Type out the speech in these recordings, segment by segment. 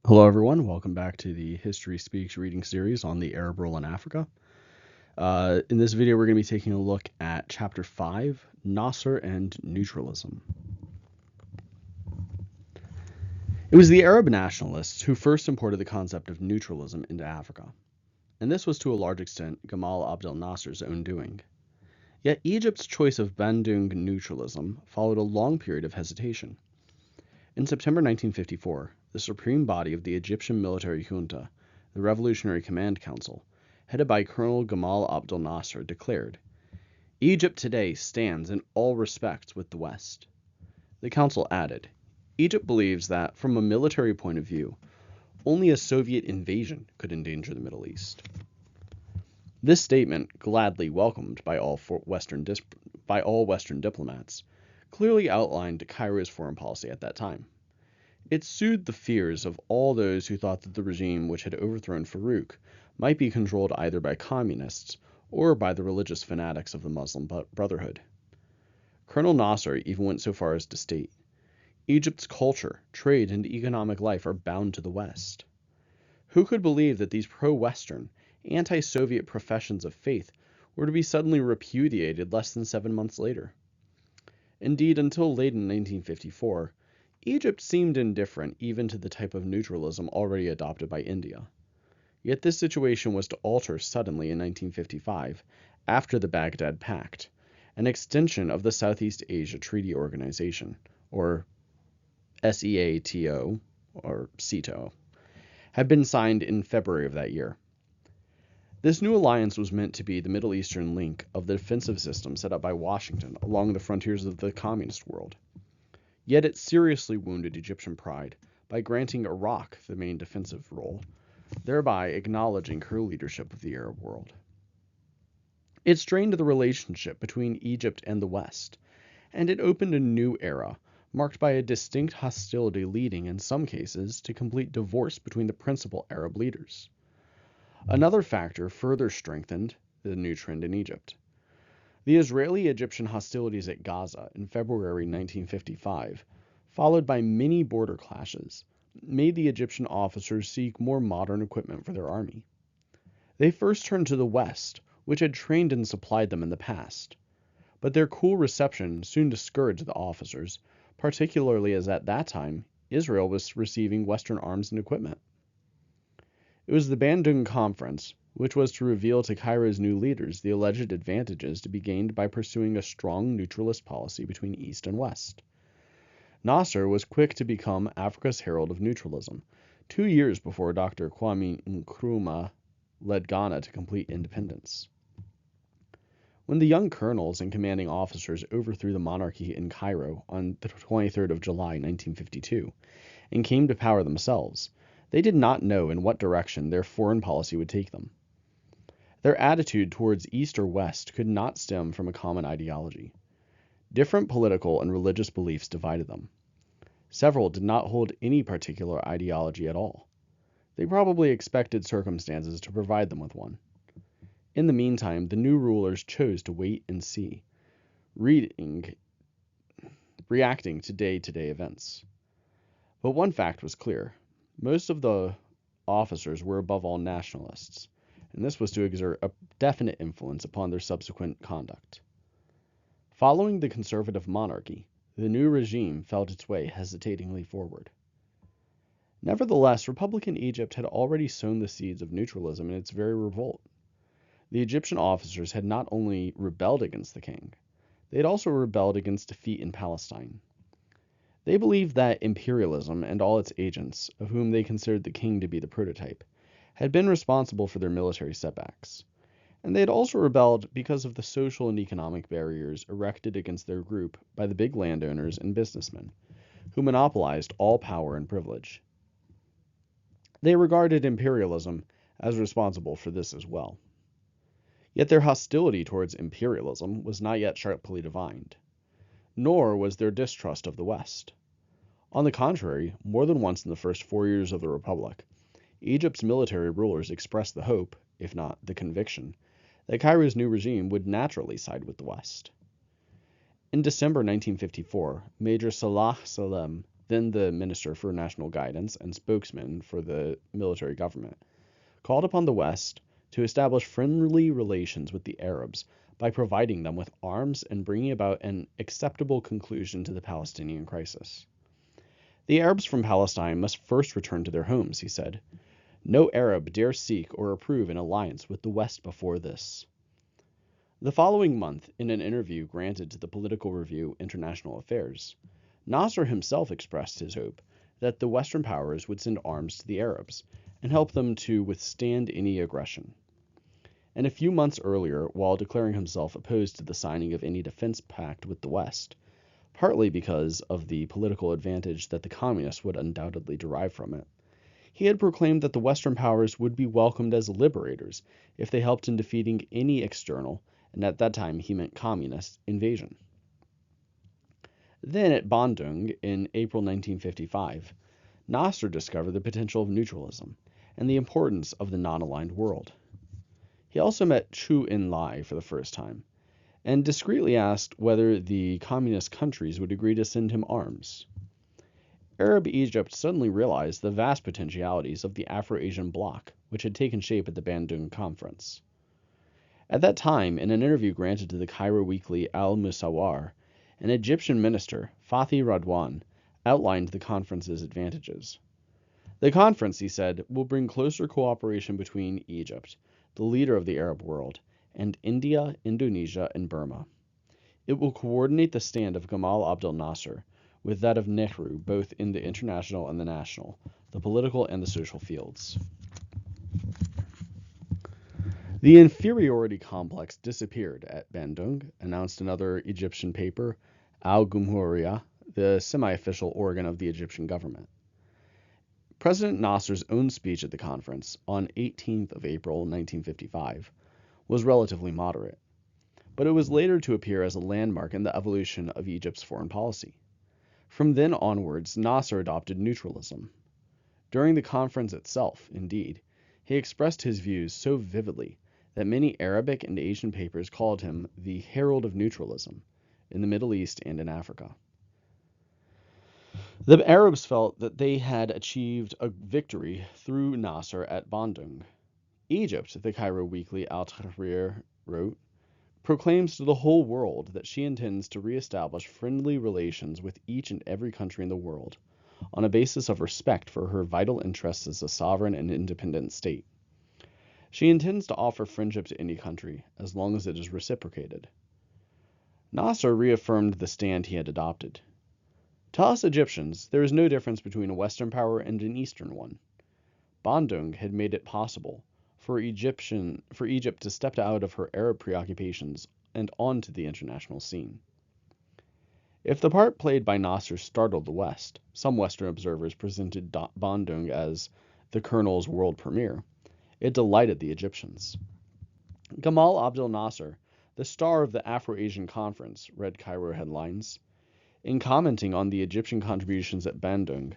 Hello, everyone. Welcome back to the History Speaks reading series on the Arab role in Africa. In this video, we're going to be taking a look at Chapter 5, Nasser and Neutralism. It was the Arab nationalists who first imported the concept of neutralism into Africa, and this was to a large extent Gamal Abdel Nasser's own doing. Yet Egypt's choice of Bandung neutralism followed a long period of hesitation. In September 1954, the supreme body of the Egyptian military junta, the Revolutionary Command Council, headed by Colonel Gamal Abdel Nasser, declared, "Egypt today stands in all respects with the West." The council added, "Egypt believes that, from a military point of view, only a Soviet invasion could endanger the Middle East." This statement, gladly welcomed by all Western diplomats, clearly outlined Cairo's foreign policy at that time. It soothed the fears of all those who thought that the regime which had overthrown Farouk might be controlled either by communists or by the religious fanatics of the Muslim Brotherhood. Colonel Nasser even went so far as to state, "Egypt's culture, trade, and economic life are bound to the West." Who could believe that these pro-Western, anti-Soviet professions of faith were to be suddenly repudiated less than 7 months later? Indeed, until late in 1954, Egypt seemed indifferent even to the type of neutralism already adopted by India. Yet this situation was to alter suddenly in 1955 after the Baghdad Pact, an extension of the Southeast Asia Treaty Organization, or SEATO, or CETO, had been signed in February of that year. This new alliance was meant to be the Middle Eastern link of the defensive system set up by Washington along the frontiers of the communist world. Yet it seriously wounded Egyptian pride by granting Iraq the main defensive role, thereby acknowledging her leadership of the Arab world. It strained the relationship between Egypt and the West, and it opened a new era marked by a distinct hostility leading, in some cases, to complete divorce between the principal Arab leaders. Another factor further strengthened the new trend in Egypt. The Israeli-Egyptian hostilities at Gaza in February 1955, followed by many border clashes, made the Egyptian officers seek more modern equipment for their army. They first turned to the West, which had trained and supplied them in the past. But their cool reception soon discouraged the officers, particularly as at that time Israel was receiving Western arms and equipment. It was the Bandung Conference, which was to reveal to Cairo's new leaders the alleged advantages to be gained by pursuing a strong neutralist policy between East and West. Nasser was quick to become Africa's herald of neutralism, 2 years before Dr. Kwame Nkrumah led Ghana to complete independence. When the young colonels and commanding officers overthrew the monarchy in Cairo on the 23rd of July 1952 and came to power themselves, they did not know in what direction their foreign policy would take them. Their attitude towards East or West could not stem from a common ideology. Different political and religious beliefs divided them. Several did not hold any particular ideology at all. They probably expected circumstances to provide them with one. In the meantime, the new rulers chose to wait and see, reacting to day-to-day events. But one fact was clear. Most of the officers were above all nationalists, and this was to exert a definite influence upon their subsequent conduct. Following the conservative monarchy, the new regime felt its way hesitatingly forward. Nevertheless, Republican Egypt had already sown the seeds of neutralism in its very revolt. The Egyptian officers had not only rebelled against the king, they had also rebelled against defeat in Palestine. They believed that imperialism and all its agents, of whom they considered the king to be the prototype, had been responsible for their military setbacks, and they had also rebelled because of the social and economic barriers erected against their group by the big landowners and businessmen, who monopolized all power and privilege. They regarded imperialism as responsible for this as well. Yet their hostility towards imperialism was not yet sharply defined, nor was their distrust of the West. On the contrary, more than once in the first 4 years of the Republic, Egypt's military rulers expressed the hope, if not the conviction, that Cairo's new regime would naturally side with the West. In December 1954, Major Salah Salem then the Minister for National Guidance and spokesman for the military government, called upon the West to establish friendly relations with the Arabs by providing them with arms and bringing about an acceptable conclusion to the Palestinian crisis. The Arabs from Palestine must first return to their homes, he said. No Arab dare seek or approve an alliance with the West before this. The following month, in an interview granted to the political review International Affairs, Nasser himself expressed his hope that the Western powers would send arms to the Arabs and help them to withstand any aggression. And a few months earlier, while declaring himself opposed to the signing of any defense pact with the West, partly because of the political advantage that the communists would undoubtedly derive from it, he had proclaimed that the Western powers would be welcomed as liberators if they helped in defeating any external, and at that time he meant communist, invasion. Then at Bandung in April 1955, Nasser discovered the potential of neutralism and the importance of the non-aligned world. He also met Chu En-lai for the first time, and discreetly asked whether the communist countries would agree to send him arms. Arab Egypt suddenly realized the vast potentialities of the Afro-Asian bloc, which had taken shape at the Bandung Conference. At that time, in an interview granted to the Cairo weekly Al-Musawwar, an Egyptian minister, Fathi Radwan, outlined the conference's advantages. The conference, he said, will bring closer cooperation between Egypt, the leader of the Arab world, and India, Indonesia, and Burma. It will coordinate the stand of Gamal Abdel Nasser with that of Nehru, both in the international and the national, the political and the social fields. The inferiority complex disappeared at Bandung, announced another Egyptian paper, Al-Gumhuriyah, the semi-official organ of the Egyptian government. President Nasser's own speech at the conference, on 18th of April 1955, was relatively moderate, but it was later to appear as a landmark in the evolution of Egypt's foreign policy. From then onwards, Nasser adopted neutralism. During the conference itself, indeed, he expressed his views so vividly that many Arabic and Asian papers called him the herald of neutralism in the Middle East and in Africa. The Arabs felt that they had achieved a victory through Nasser at Bandung. Egypt, the Cairo weekly Al-Tahrir wrote, proclaims to the whole world that she intends to reestablish friendly relations with each and every country in the world on a basis of respect for her vital interests as a sovereign and independent state. She intends to offer friendship to any country as long as it is reciprocated. Nasser reaffirmed the stand he had adopted. To us Egyptians, there is no difference between a Western power and an Eastern one. Bandung had made it possible for Egypt to step out of her Arab preoccupations and onto the international scene. If the part played by Nasser startled the West, some Western observers presented Bandung as the Colonel's world premiere, it delighted the Egyptians. Gamal Abdel Nasser, the star of the Afro-Asian Conference, read Cairo headlines. In commenting on the Egyptian contributions at Bandung,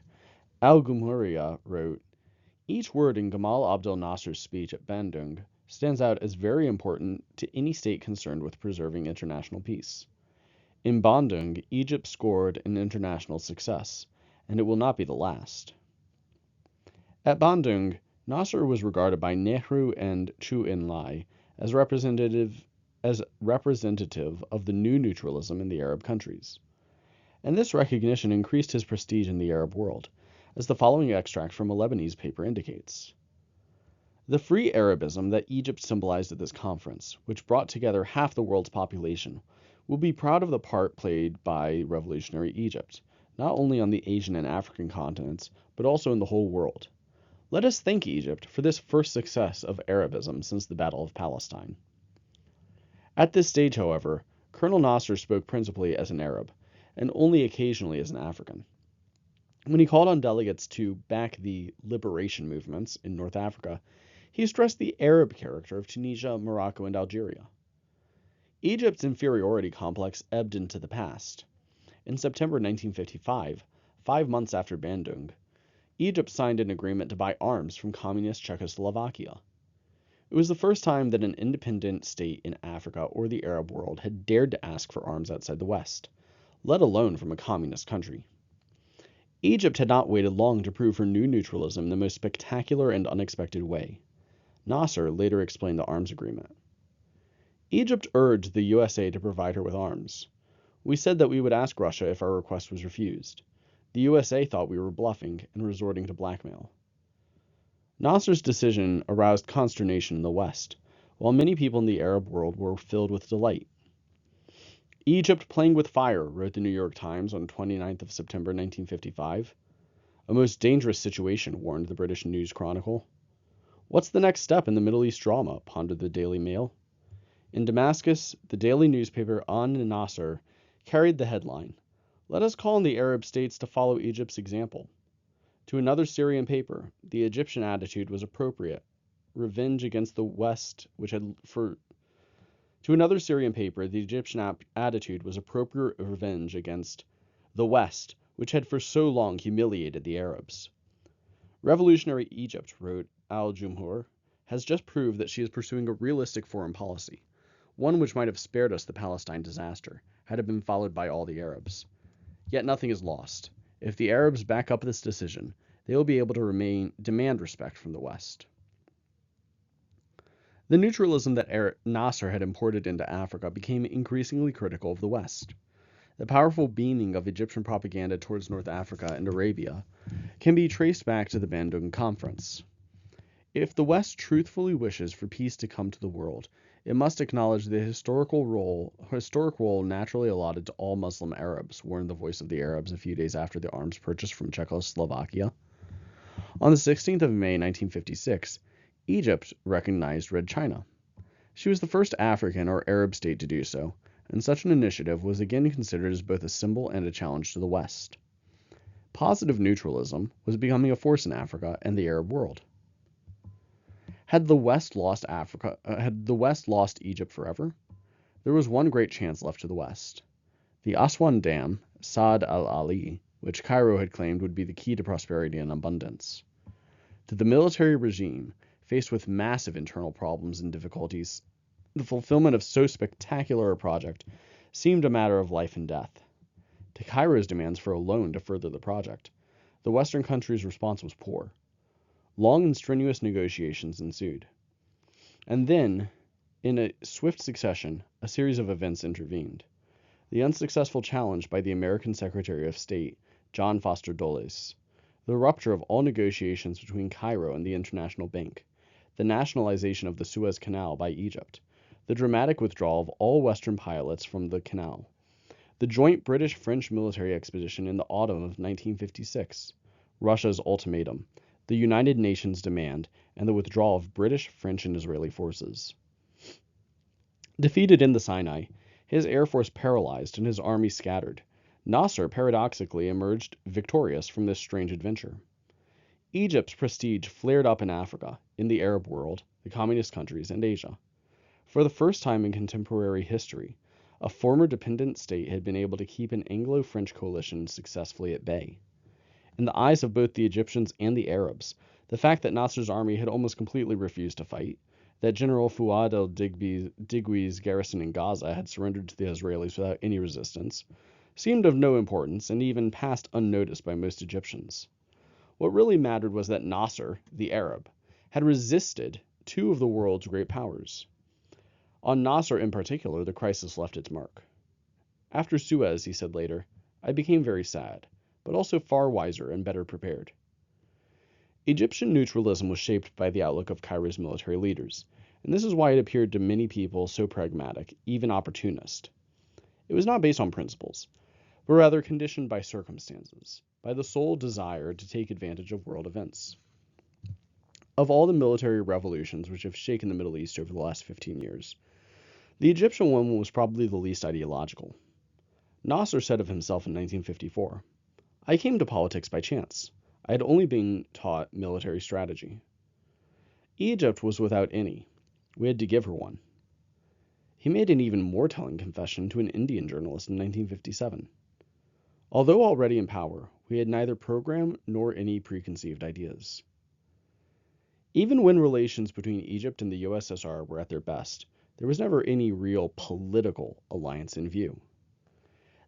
Al-Gumhuriyah wrote, each word in Gamal Abdel Nasser's speech at Bandung stands out as very important to any state concerned with preserving international peace. In Bandung, Egypt scored an international success, and it will not be the last. At Bandung, Nasser was regarded by Nehru and Chu En-lai as representative of the new neutralism in the Arab countries. And this recognition increased his prestige in the Arab world, as the following extract from a Lebanese paper indicates. The free Arabism that Egypt symbolized at this conference, which brought together half the world's population, will be proud of the part played by revolutionary Egypt, not only on the Asian and African continents, but also in the whole world. Let us thank Egypt for this first success of Arabism since the Battle of Palestine. At this stage, however, Colonel Nasser spoke principally as an Arab, and only occasionally as an African. When he called on delegates to back the liberation movements in North Africa, he stressed the Arab character of Tunisia, Morocco, and Algeria. Egypt's inferiority complex ebbed into the past. In September 1955, 5 months after Bandung, Egypt signed an agreement to buy arms from communist Czechoslovakia. It was the first time that an independent state in Africa or the Arab world had dared to ask for arms outside the West, let alone from a communist country. Egypt had not waited long to prove her new neutralism in the most spectacular and unexpected way. Nasser later explained the arms agreement. Egypt urged the USA to provide her with arms. We said that we would ask Russia if our request was refused. The USA thought we were bluffing and resorting to blackmail. Nasser's decision aroused consternation in the West, while many people in the Arab world were filled with delight. Egypt playing with fire, wrote the New York Times on 29th of September 1955. A most dangerous situation, warned the British News Chronicle. What's the next step in the Middle East drama, pondered the Daily Mail. In Damascus, the daily newspaper An-Nasr carried the headline, "Let us call on the Arab states to follow Egypt's example." To another Syrian paper, the Egyptian attitude was appropriate. Revenge against the West, To another Syrian paper, the Egyptian attitude was appropriate revenge against the West, which had for so long humiliated the Arabs. Revolutionary Egypt, wrote Al-Jumhur, has just proved that she is pursuing a realistic foreign policy, one which might have spared us the Palestine disaster, had it been followed by all the Arabs. Yet nothing is lost. If the Arabs back up this decision, they will be able to demand respect from the West. The neutralism that Nasser had imported into Africa became increasingly critical of the West. The powerful beaming of Egyptian propaganda towards North Africa and Arabia can be traced back to the Bandung Conference. If the West truthfully wishes for peace to come to the world, it must acknowledge the historic role naturally allotted to all Muslim Arabs, warned the Voice of the Arabs a few days after the arms purchase from Czechoslovakia. On the 16th of May 1956, Egypt recognized Red China. She was the first African or Arab state to do so, and such an initiative was again considered as both a symbol and a challenge to the West. Positive neutralism was becoming a force in Africa and the Arab world. Had the West lost Egypt forever? There was one great chance left to the West. The Aswan Dam, Saad al-Ali, which Cairo had claimed would be the key to prosperity and abundance. To the military regime, faced with massive internal problems and difficulties, the fulfillment of so spectacular a project seemed a matter of life and death. To Cairo's demands for a loan to further the project, the Western country's response was poor. Long and strenuous negotiations ensued. And then, in a swift succession, a series of events intervened. The unsuccessful challenge by the American Secretary of State, John Foster Dulles, the rupture of all negotiations between Cairo and the International Bank, the nationalization of the Suez Canal by Egypt, the dramatic withdrawal of all Western pilots from the canal, the joint British-French military expedition in the autumn of 1956, Russia's ultimatum, the United Nations demand, and the withdrawal of British, French, and Israeli forces. Defeated in the Sinai, his air force paralyzed and his army scattered, Nasser paradoxically emerged victorious from this strange adventure. Egypt's prestige flared up in Africa, in the Arab world, the communist countries, and Asia. For the first time in contemporary history, a former dependent state had been able to keep an Anglo-French coalition successfully at bay. In the eyes of both the Egyptians and the Arabs, the fact that Nasser's army had almost completely refused to fight, that General Fuad el-Digwi's garrison in Gaza had surrendered to the Israelis without any resistance, seemed of no importance and even passed unnoticed by most Egyptians. What really mattered was that Nasser, the Arab, had resisted two of the world's great powers. On Nasser in particular, the crisis left its mark. After Suez, he said later, I became very sad, but also far wiser and better prepared. Egyptian neutralism was shaped by the outlook of Cairo's military leaders, and this is why it appeared to many people so pragmatic, even opportunist. It was not based on principles, but rather conditioned by circumstances, by the sole desire to take advantage of world events. Of all the military revolutions which have shaken the Middle East over the last 15 years, the Egyptian one was probably the least ideological. Nasser said of himself in 1954, I came to politics by chance. I had only been taught military strategy. Egypt was without any. We had to give her one. He made an even more telling confession to an Indian journalist in 1957. Although already in power, we had neither program nor any preconceived ideas. Even when relations between Egypt and the USSR were at their best, there was never any real political alliance in view.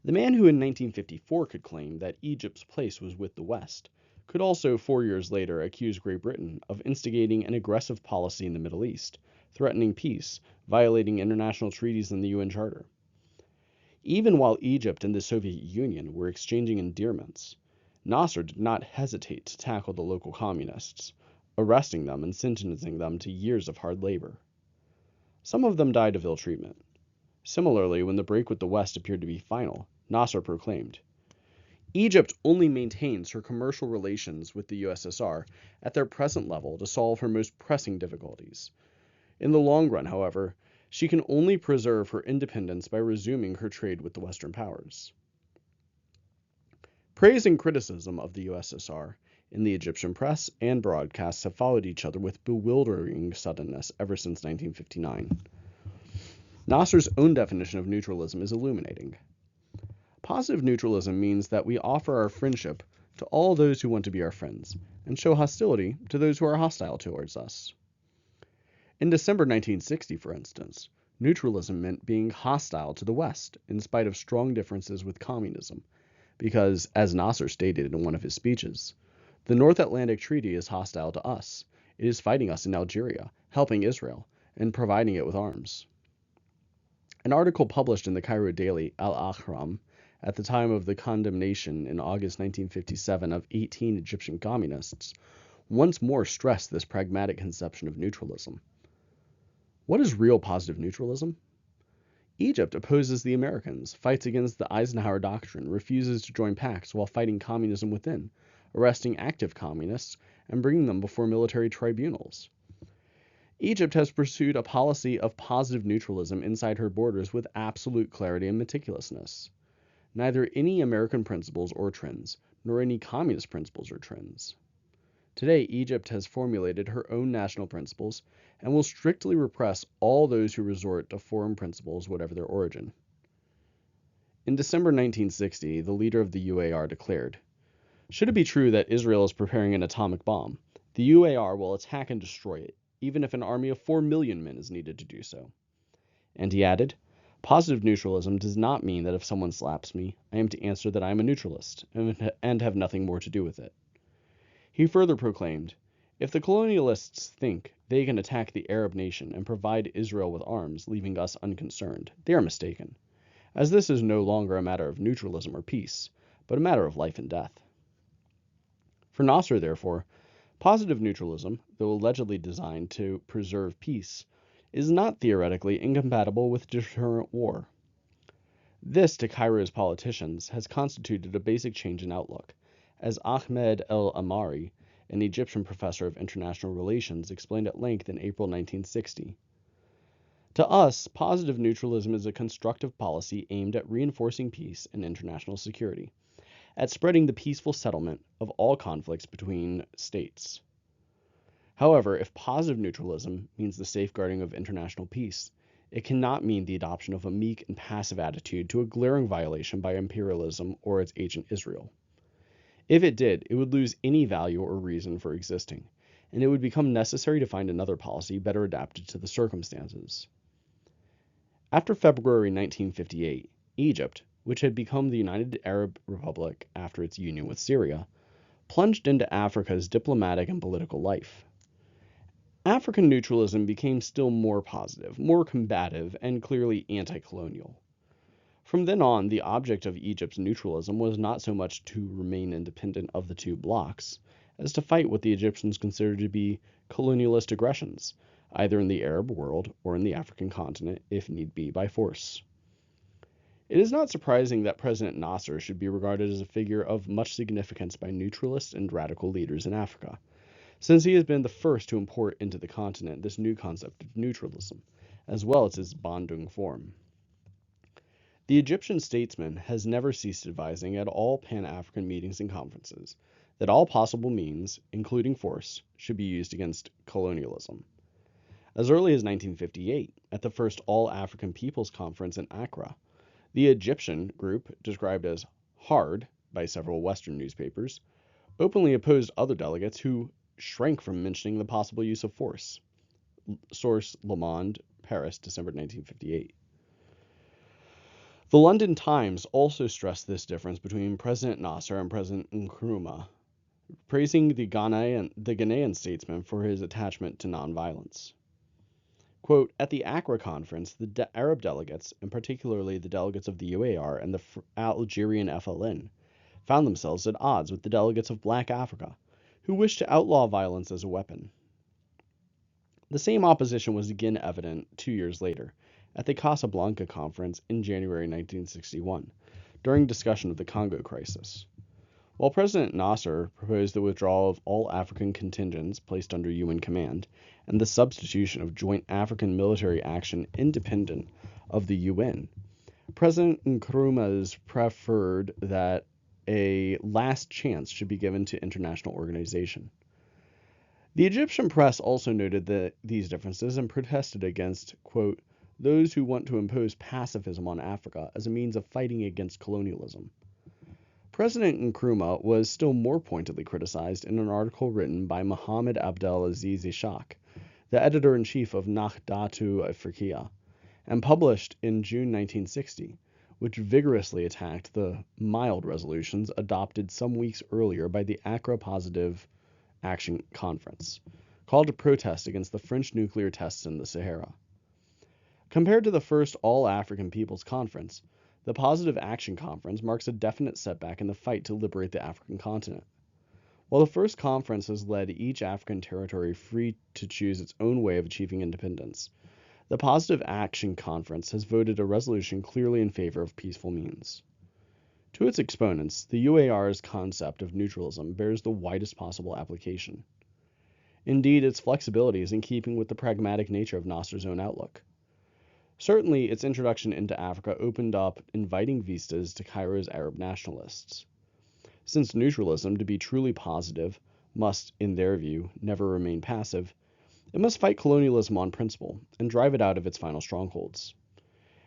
The man who in 1954 could claim that Egypt's place was with the West could also 4 years later accuse Great Britain of instigating an aggressive policy in the Middle East, threatening peace, violating international treaties and the UN Charter. Even while Egypt and the Soviet Union were exchanging endearments, Nasser did not hesitate to tackle the local communists, arresting them and sentencing them to years of hard labor. Some of them died of ill treatment. Similarly, when the break with the West appeared to be final, Nasser proclaimed, "Egypt only maintains her commercial relations with the USSR at their present level to solve her most pressing difficulties. In the long run, however, she can only preserve her independence by resuming her trade with the Western powers." Praise and criticism of the USSR in the Egyptian press and broadcasts have followed each other with bewildering suddenness ever since 1959. Nasser's own definition of neutralism is illuminating. Positive neutralism means that we offer our friendship to all those who want to be our friends, and show hostility to those who are hostile towards us. In December 1960, for instance, neutralism meant being hostile to the West in spite of strong differences with communism, because, as Nasser stated in one of his speeches, the North Atlantic Treaty is hostile to us. It is fighting us in Algeria, helping Israel, and providing it with arms. An article published in the Cairo daily Al-Ahram at the time of the condemnation in August 1957 of 18 Egyptian communists once more stressed this pragmatic conception of neutralism. What is real positive neutralism? Egypt opposes the Americans, fights against the Eisenhower Doctrine, refuses to join pacts while fighting communism within, arresting active communists and bringing them before military tribunals. Egypt has pursued a policy of positive neutralism inside her borders with absolute clarity and meticulousness. Neither any American principles or trends, nor any communist principles or trends. Today, Egypt has formulated her own national principles and will strictly repress all those who resort to foreign principles, whatever their origin. In December 1960, the leader of the UAR declared, "Should it be true that Israel is preparing an atomic bomb, the UAR will attack and destroy it, even if an army of 4 million men is needed to do so." And he added, "Positive neutralism does not mean that if someone slaps me, I am to answer that I am a neutralist and have nothing more to do with it." He further proclaimed, "If the colonialists think they can attack the Arab nation and provide Israel with arms, leaving us unconcerned, they are mistaken, as this is no longer a matter of neutralism or peace, but a matter of life and death." For Nasser, therefore, positive neutralism, though allegedly designed to preserve peace, is not theoretically incompatible with deterrent war. This, to Cairo's politicians, has constituted a basic change in outlook, as Ahmed El-Amari, an Egyptian professor of international relations, explained at length in April 1960. To us, positive neutralism is a constructive policy aimed at reinforcing peace and international security, at spreading the peaceful settlement of all conflicts between states. However, if positive neutralism means the safeguarding of international peace, it cannot mean the adoption of a meek and passive attitude to a glaring violation by imperialism or its agent Israel. If it did, it would lose any value or reason for existing, and it would become necessary to find another policy better adapted to the circumstances. After February 1958, Egypt, which had become the United Arab Republic after its union with Syria, plunged into Africa's diplomatic and political life. African neutralism became still more positive, more combative, and clearly anti-colonial. From then on, the object of Egypt's neutralism was not so much to remain independent of the two blocs, as to fight what the Egyptians considered to be colonialist aggressions, either in the Arab world or in the African continent, if need be, by force. It is not surprising that President Nasser should be regarded as a figure of much significance by neutralist and radical leaders in Africa, since he has been the first to import into the continent this new concept of neutralism, as well as its Bandung form. The Egyptian statesman has never ceased advising at all Pan-African meetings and conferences that all possible means, including force, should be used against colonialism. As early as 1958, at the first All-African Peoples Conference in Accra, the Egyptian group, described as hard by several Western newspapers, openly opposed other delegates who shrank from mentioning the possible use of force. Source: Le Monde, Paris, December 1958. The London Times also stressed this difference between President Nasser and President Nkrumah, praising the Ghanaian statesman for his attachment to nonviolence. Quote, at the Accra conference, the Arab delegates, and particularly the delegates of the UAR and the Algerian FLN, found themselves at odds with the delegates of Black Africa, who wished to outlaw violence as a weapon. The same opposition was again evident 2 years later, at the Casablanca Conference in January 1961, during discussion of the Congo crisis. While President Nasser proposed the withdrawal of all African contingents placed under UN command and the substitution of joint African military action independent of the UN, President Nkrumah's preferred that a last chance should be given to international organization. The Egyptian press also noted these differences and protested against, quote, those who want to impose pacifism on Africa as a means of fighting against colonialism. President Nkrumah was still more pointedly criticized in an article written by Mohammed Abdel Aziz Ishaq, the editor-in-chief of Nahdatu Afriqiya, and published in June 1960, which vigorously attacked the mild resolutions adopted some weeks earlier by the Accra Positive Action Conference, called to protest against the French nuclear tests in the Sahara. Compared to the first All-African Peoples Conference, the Positive Action Conference marks a definite setback in the fight to liberate the African continent. While the first conference has led each African territory free to choose its own way of achieving independence, the Positive Action Conference has voted a resolution clearly in favor of peaceful means. To its exponents, the UAR's concept of neutralism bears the widest possible application. Indeed, its flexibility is in keeping with the pragmatic nature of Nasser's own outlook. Certainly, its introduction into Africa opened up inviting vistas to Cairo's Arab nationalists. Since neutralism, to be truly positive, must, in their view, never remain passive, it must fight colonialism on principle and drive it out of its final strongholds.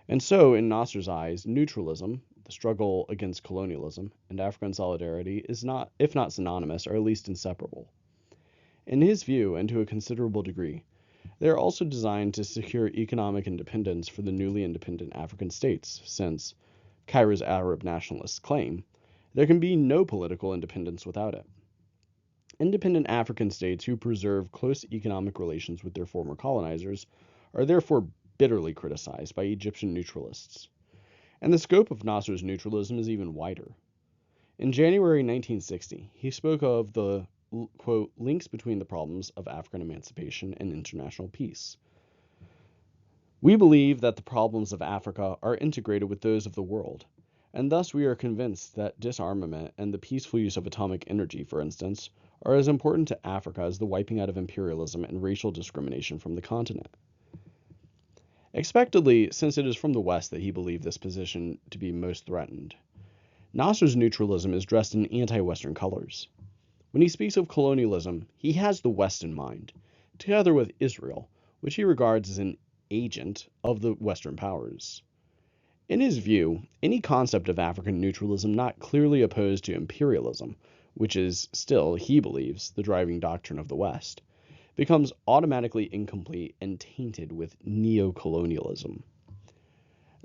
And so, in Nasser's eyes, neutralism, the struggle against colonialism, and African solidarity is not, if not synonymous, are at least inseparable. In his view, and to a considerable degree, they are also designed to secure economic independence for the newly independent African states, since, Cairo's Arab nationalists claim, there can be no political independence without it. Independent African states who preserve close economic relations with their former colonizers are therefore bitterly criticized by Egyptian neutralists. And the scope of Nasser's neutralism is even wider. In January 1960, he spoke of the, quote, links between the problems of African emancipation and international peace. We believe that the problems of Africa are integrated with those of the world, and thus we are convinced that disarmament and the peaceful use of atomic energy, for instance, are as important to Africa as the wiping out of imperialism and racial discrimination from the continent. Expectedly, since it is from the West that he believed this position to be most threatened, Nasser's neutralism is dressed in anti-Western colors. When he speaks of colonialism, he has the West in mind, together with Israel, which he regards as an agent of the Western powers. In his view, any concept of African neutralism not clearly opposed to imperialism, which is still, he believes, the driving doctrine of the West, becomes automatically incomplete and tainted with neo-colonialism.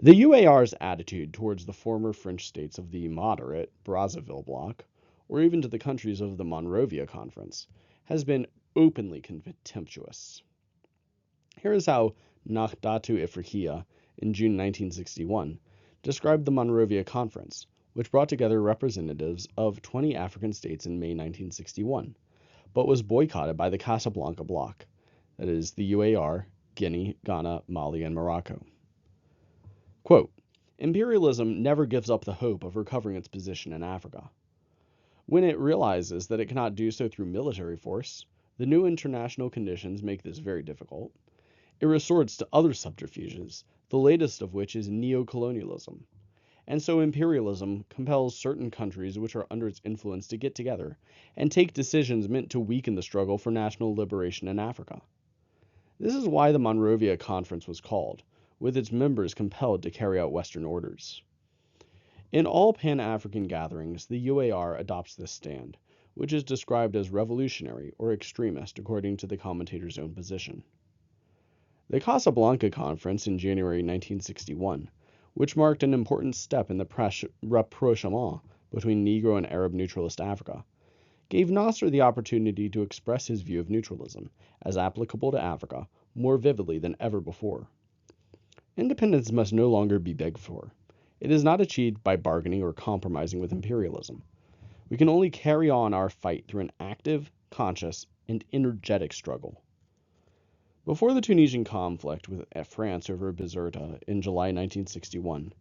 The UAR's attitude towards the former French states of the moderate Brazzaville bloc, or even to the countries of the Monrovia Conference, has been openly contemptuous. Here is how Nahdatu Afriqiya, in June 1961, described the Monrovia Conference, which brought together representatives of 20 African states in May 1961, but was boycotted by the Casablanca bloc, that is, the UAR, Guinea, Ghana, Mali, and Morocco. Quote, imperialism never gives up the hope of recovering its position in Africa. When it realizes that it cannot do so through military force, the new international conditions make this very difficult. It resorts to other subterfuges, the latest of which is neo-colonialism. And so imperialism compels certain countries which are under its influence to get together and take decisions meant to weaken the struggle for national liberation in Africa. This is why the Monrovia Conference was called, with its members compelled to carry out Western orders. In all Pan-African gatherings, the UAR adopts this stand, which is described as revolutionary or extremist according to the commentator's own position. The Casablanca Conference in January 1961 which marked an important step in the rapprochement between Negro and Arab neutralist Africa, gave Nasser the opportunity to express his view of neutralism, as applicable to Africa, more vividly than ever before. Independence must no longer be begged for. It is not achieved by bargaining or compromising with imperialism. We can only carry on our fight through an active, conscious, and energetic struggle. Before the Tunisian conflict with France over Bizerta in July 1961,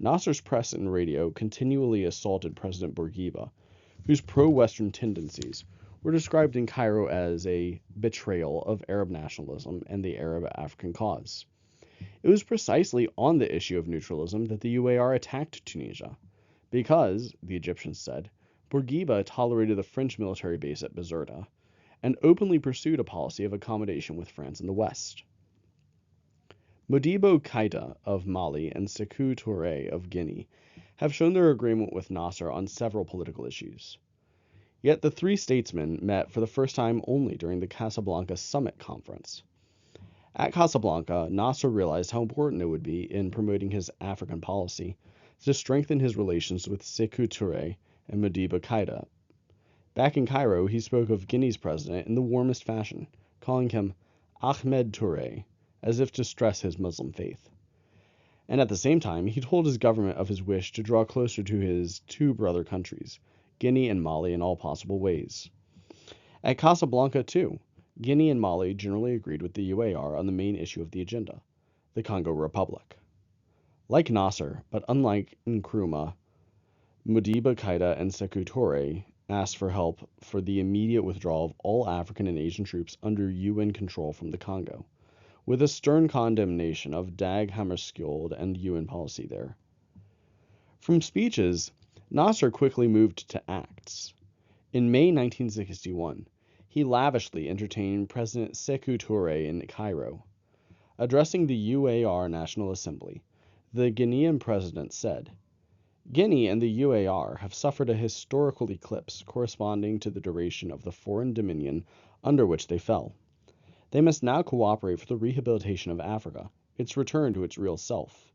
Nasser's press and radio continually assaulted President Bourguiba, whose pro-Western tendencies were described in Cairo as a betrayal of Arab nationalism and the Arab-African cause. It was precisely on the issue of neutralism that the UAR attacked Tunisia, because, the Egyptians said, Bourguiba tolerated the French military base at Bizerta, and openly pursued a policy of accommodation with France in the West. Modibo Keïta of Mali and Sékou Touré of Guinea have shown their agreement with Nasser on several political issues. Yet the three statesmen met for the first time only during the Casablanca Summit Conference. At Casablanca, Nasser realized how important it would be in promoting his African policy to strengthen his relations with Sékou Touré and Modibo Keïta. Back in Cairo, he spoke of Guinea's president in the warmest fashion, calling him Ahmed Touré, as if to stress his Muslim faith. And at the same time, he told his government of his wish to draw closer to his two brother countries, Guinea and Mali, in all possible ways. At Casablanca, too, Guinea and Mali generally agreed with the UAR on the main issue of the agenda, the Congo Republic. Like Nasser, but unlike Nkrumah, Modibo Keïta and Sékou Touré asked for help for the immediate withdrawal of all African and Asian troops under UN control from the Congo, with a stern condemnation of Dag Hammarskjöld and UN policy there. From speeches, Nasser quickly moved to acts. In May 1961, he lavishly entertained President Sékou Touré in Cairo. Addressing the UAR National Assembly, the Guinean president said, "Guinea and the UAR have suffered a historical eclipse corresponding to the duration of the foreign dominion under which they fell. They must now cooperate for the rehabilitation of Africa, its return to its real self.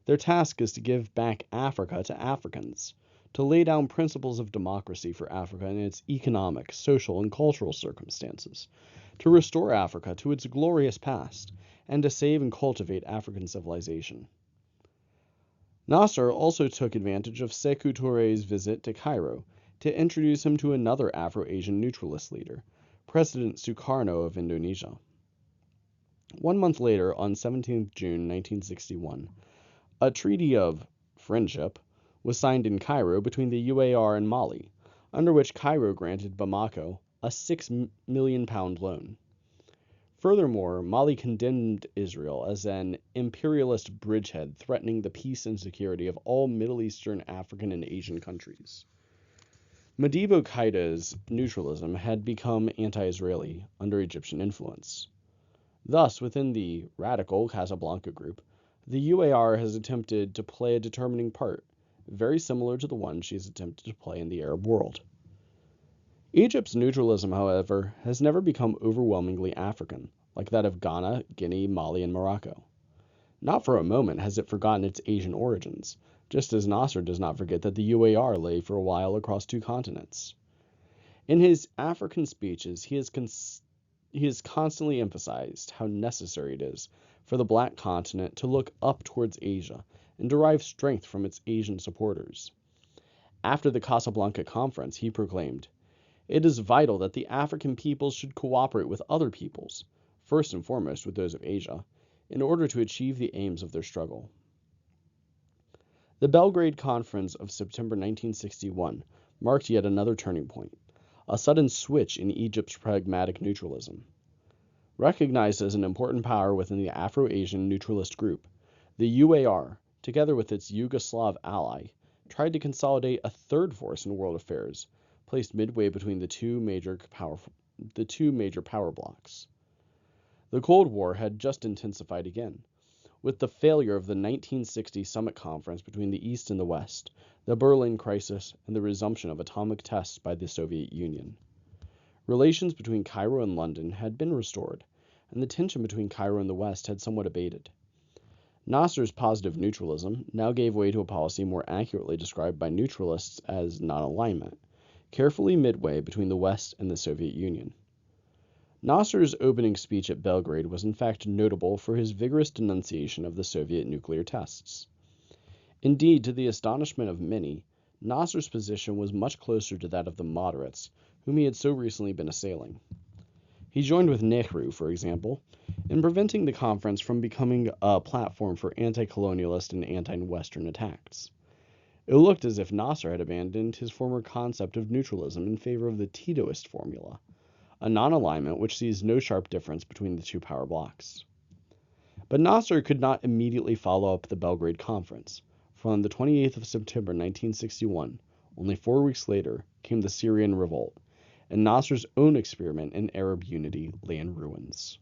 Their task is to give back Africa to Africans, to lay down principles of democracy for Africa in its economic, social, and cultural circumstances, to restore Africa to its glorious past, and to save and cultivate African civilization." Nasser also took advantage of Sékou Touré's visit to Cairo to introduce him to another Afro-Asian neutralist leader, President Sukarno of Indonesia. 1 month later, on 17 June 1961, a treaty of friendship was signed in Cairo between the UAR and Mali, under which Cairo granted Bamako a £6 million loan. Furthermore, Mali condemned Israel as an imperialist bridgehead threatening the peace and security of all Middle Eastern, African, and Asian countries. Modibo Keïta's neutralism had become anti-Israeli under Egyptian influence. Thus, within the radical Casablanca group, the UAR has attempted to play a determining part, very similar to the one she has attempted to play in the Arab world. Egypt's neutralism, however, has never become overwhelmingly African, like that of Ghana, Guinea, Mali, and Morocco. Not for a moment has it forgotten its Asian origins, just as Nasser does not forget that the UAR lay for a while across 2 continents. In his African speeches, he has constantly emphasized how necessary it is for the Black continent to look up towards Asia and derive strength from its Asian supporters. After the Casablanca Conference, he proclaimed, "It is vital that the African peoples should cooperate with other peoples, first and foremost with those of Asia, in order to achieve the aims of their struggle." The Belgrade Conference of September 1961 marked yet another turning point, a sudden switch in Egypt's pragmatic neutralism. Recognized as an important power within the Afro-Asian neutralist group, the UAR, together with its Yugoslav ally, tried to consolidate a third force in world affairs, placed midway between the two major power blocks. The Cold War had just intensified again, with the failure of the 1960 Summit Conference between the East and the West, the Berlin Crisis, and the resumption of atomic tests by the Soviet Union. Relations between Cairo and London had been restored, and the tension between Cairo and the West had somewhat abated. Nasser's positive neutralism now gave way to a policy more accurately described by neutralists as non-alignment, carefully midway between the West and the Soviet Union. Nasser's opening speech at Belgrade was in fact notable for his vigorous denunciation of the Soviet nuclear tests. Indeed, to the astonishment of many, Nasser's position was much closer to that of the moderates, whom he had so recently been assailing. He joined with Nehru, for example, in preventing the conference from becoming a platform for anti-colonialist and anti-Western attacks. It looked as if Nasser had abandoned his former concept of neutralism in favor of the Titoist formula, a non-alignment which sees no sharp difference between the two power blocs. But Nasser could not immediately follow up the Belgrade Conference, for on the 28th of September 1961, only 4 weeks later, came the Syrian revolt, and Nasser's own experiment in Arab unity lay in ruins.